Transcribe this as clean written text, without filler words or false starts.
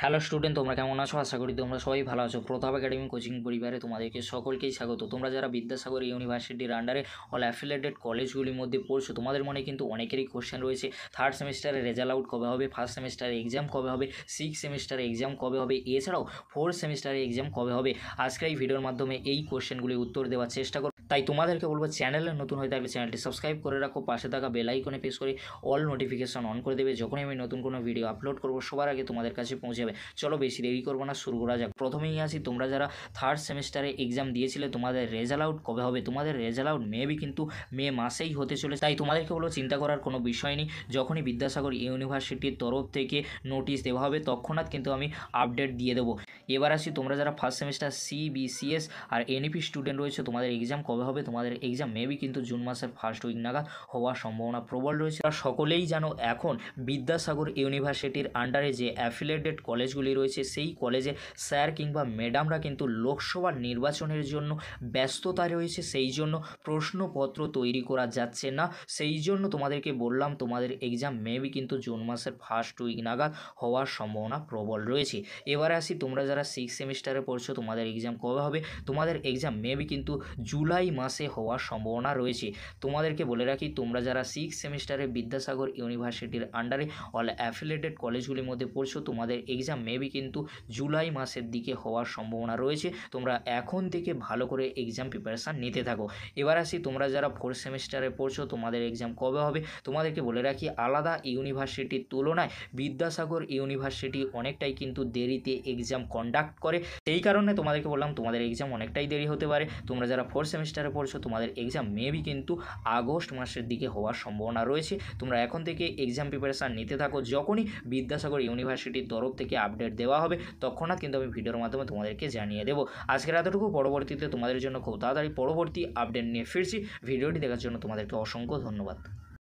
Hello student, তোমরা কেমন আছো? আশা করি তোমরা সবাই ভালো আছো। প্রতাপ একাডেমি কোচিং পরিবারে তোমাদেরকে সকলকেই স্বাগত। তোমরা যারা বিদ্যাসাগর ইউনিভার্সিটির আন্ডারে অল অ্যাফিলিয়েটেড কলেজগুলির মধ্যে পড়ছো, তোমাদের মনে কিন্তু অনেকেরই কোশ্চেন রয়েছে, থার্ড সেমিস্টারে রেজাল্ট আউট কবে হবে, ফার্স্ট সেমিস্টারে এক্সাম কবে হবে, সিক্স সেমিস্টারে এক্সাম কবে হবে, এছাড়াও ফোর্থ সেমিস্টারে এক্সাম কবে হবে। আজকের এই ভিডিওর মাধ্যমে এই কোশ্চেনগুলি উত্তর দেওয়ার চেষ্টা করো। তাই তোমাদেরকে বলবো, চ্যানেলে নতুন হয়ে থাকলে চ্যানেলটি সাবস্ক্রাইব করে রাখো, পাশে থাকা বেল আইকনে প্রেস করে অল নোটিফিকেশন অন করে দেবে। যখনই আমি নতুন কোনো ভিডিও আপলোড করবো সবার আগে তোমাদের কাছে পৌঁছে যাবে। চলো বেশি দেরি করবো না, শুরু করা যাক। প্রথমেই আসি, তোমরা যারা থার্ড সেমিস্টারে এক্সাম দিয়েছিলে তোমাদের রেজাল্ট আউট কবে হবে? তোমাদের রেজাল্ট আউট মেবি কিন্তু মে মাসেই হতে চলে। তাই তোমাদেরকে বলবো, চিন্তা করার কোনো বিষয় নেই। যখনই বিদ্যাসাগর ইউনিভার্সিটির তরফ থেকে নোটিশ দেওয়া হবে তৎক্ষণাৎ কিন্তু আমি আপডেট দিয়ে দেবো। এবার আসি, তোমরা যারা ফার্স্ট সেমিস্টার সিবিসিএস আর এনইপি স্টুডেন্ট রয়েছে, তোমাদের এক্সাম কবে হবে? তোমাদের এক্সাম মেবি কিন্তু জুন মাসের ফার্স্ট উইক নাগাদ হওয়ার সম্ভাবনা প্রবল রয়েছে। আর সকলেই জানো, এখন বিদ্যাসাগর ইউনিভার্সিটির আন্ডারে যে অ্যাফিলিয়েটেড কলেজগুলি রয়েছে সেই কলেজের স্যার কিংবা ম্যাডামরা কিন্তু লোকসভা নির্বাচনের জন্য ব্যস্ততা রয়েছে, সেই জন্য প্রশ্নপত্র তৈরি করা যাচ্ছে না। সেই জন্য তোমাদেরকে বললাম, তোমাদের এক্সাম মেবি কিন্তু জুন মাসের ফার্স্ট উইক নাগাদ হওয়ার সম্ভাবনা প্রবল রয়েছে। এবারে আসি, তোমরা যারা সিক্স সেমিস্টারে পড়ছো তোমাদের এক্সাম কবে হবে? তোমাদের এক্সাম মেবি কিন্তু জুলাই মাসে হওয়ার সম্ভাবনা রয়েছে। তোমাদেরকে বলে রাখি, তোমরা যারা সিক্স সেমিস্টারে বিদ্যাসাগর ইউনিভার্সিটির আন্ডারে অল অ্যাফিলিয়েটেড কলেজগুলির মধ্যে পড়ছো, তোমাদের এক্সাম মেবি কিন্তু জুলাই মাসের দিকে হওয়ার সম্ভাবনা রয়েছে। তোমরা এখন থেকে ভালো করে এক্সাম প্রিপারেশান নিতে থাকো। এবার আসি, তোমরা যারা ফোর্থ সেমিস্টারে পড়ছো তোমাদের এক্সাম কবে হবে? তোমাদেরকে বলে রাখি, আলাদা ইউনিভার্সিটির তুলনায় বিদ্যাসাগর ইউনিভার্সিটি অনেকটাই কিন্তু দেরিতে এক্সাম কন্ডাক্ট করে। এই কারণে তোমাদেরকে বললাম, তোমাদের এক্সাম অনেকটাই দেরি হতে পারে। তোমরা যারা ফোর্থ সেমিস্টারে পড়ছো তোমাদের এক্সাম মেবি কিন্তু আগস্ট মাসের দিকে হওয়ার সম্ভাবনা রয়েছে। তোমরা এখন থেকে এক্সাম প্রিপারেশান নিতে থাকো। যখনই বিদ্যাসাগর ইউনিভার্সিটির তরফ থেকে আপডেট দেওয়া হবে তৎক্ষণাৎ কিন্তু আমি ভিডিওর মাধ্যমে তোমাদেরকে জানিয়ে দেবো। আজকের এতটুকু, পরবর্তীতে তোমাদের জন্য খুব তাড়াতাড়ি পরবর্তী আপডেট নিয়ে ফিরছি। ভিডিওটি দেখার জন্য তোমাদেরকে অসংখ্য ধন্যবাদ।